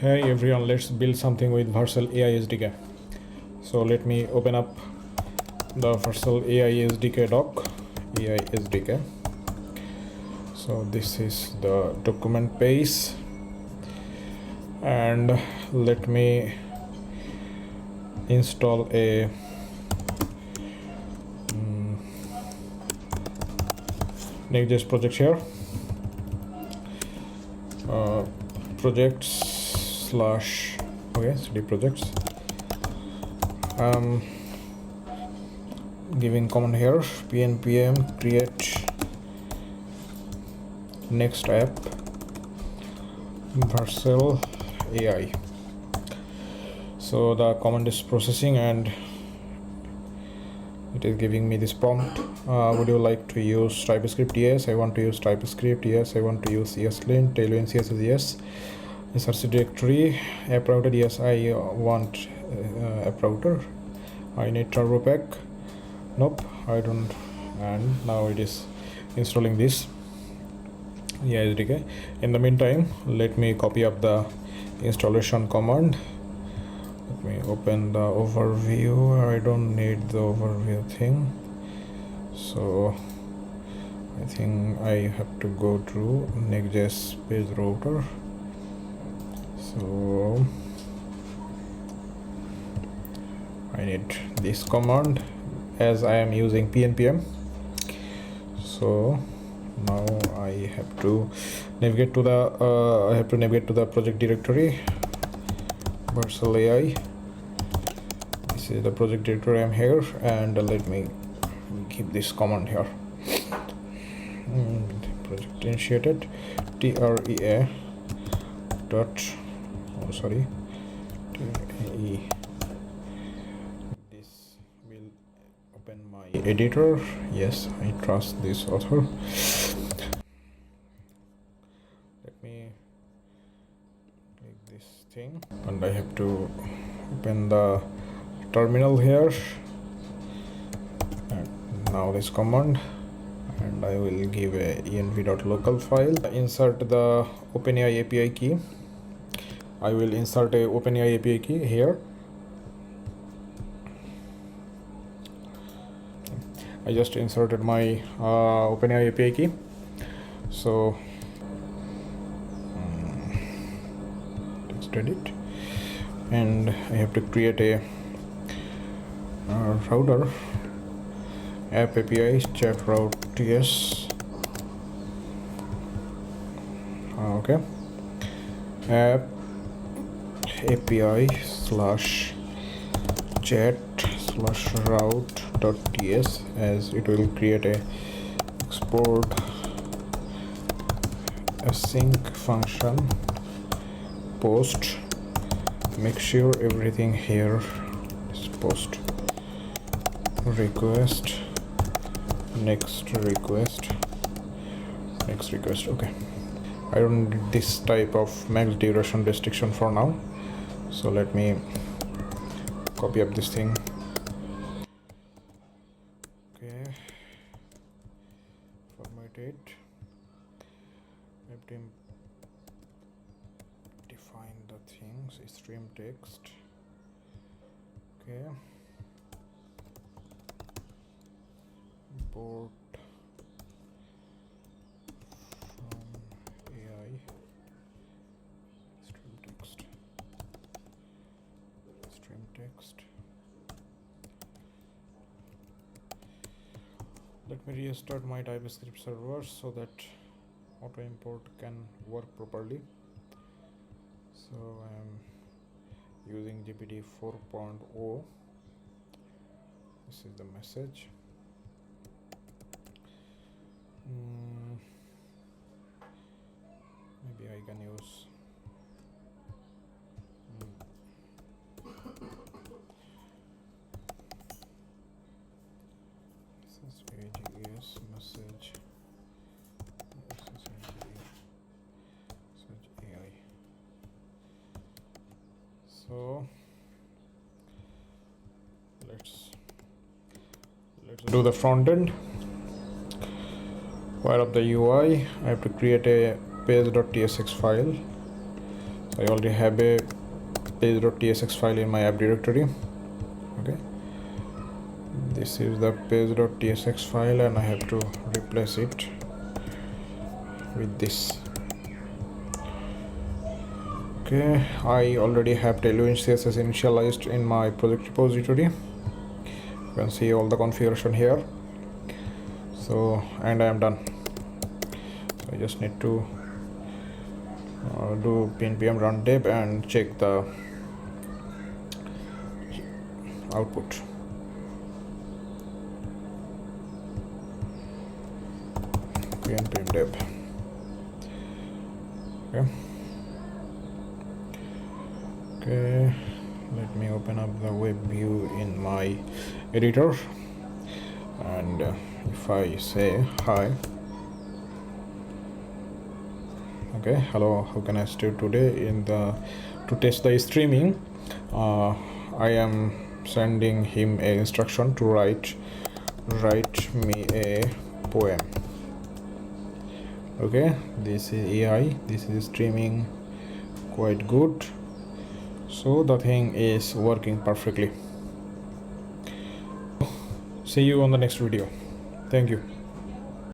Hey everyone, let's build something with Vercel AI Sdk. So let me open up the Vercel AI Sdk doc, AI Sdk. So this is the document page, and let me install a Nextjs project here. Projects slash cd projects. Giving command here pnpm create next app Vercel AI. So the command is processing and it is giving me this prompt. Would you like to use TypeScript? Yes, I want to use TypeScript. Yes, I want to use ESLint. Tailwind CSS. Yes. Search directory. App router. Yes, I want app router. I need turbo pack. Nope, I don't. And now it is installing this SDK. In the meantime, let me copy up the installation command. Let me open the overview. I don't need the overview thing, so I think I have to go through Nextjs page router. So I need this command as I am using pnpm. So now I have to navigate to the project directory Vercel AI. This is the project directory. I'm here, and let me keep this command here. Project initiated trea dot TRE. This will open my editor. Yes, I trust this author. Let me click this thing, and I have to open the terminal here, and now this command, and I will give a env.local file. Insert the OpenAI API key. I will insert a OpenAI API key here. I just inserted my OpenAI API key. So text edit, and I have to create a router app API chat route ts. Okay, app API slash chat slash route dot ts, as it will create a export async function post. Make sure everything here is post request next request. Okay, I don't need this type of max duration restriction for now, so let me copy up this thing. Okay, format it. I have to define the things. Stream text. Okay, import from AI stream text. Let me restart my TypeScript server so that auto import can work properly. So I am using GPT 4.0. This is the message. Maybe I can use AGS message AI. So let's do the front end. Fire up the UI. I have to create a page.tsx file. I already have a page.tsx file in my app directory. Okay, this is the page.tsx file, and I have to replace it with this. Okay, I already have Tailwind CSS initialized in my project repository. You can see all the configuration here. So, and I am done. So I just need to do npm run deb and check the output. npm deb. Okay, let me open up the web view in my editor, and if I say hi, okay, hello, how can I start today? To test the streaming, I am sending him a instruction to write me a poem. Okay, this is AI, this is streaming quite good, so the thing is working perfectly. See you on the next video. Thank you.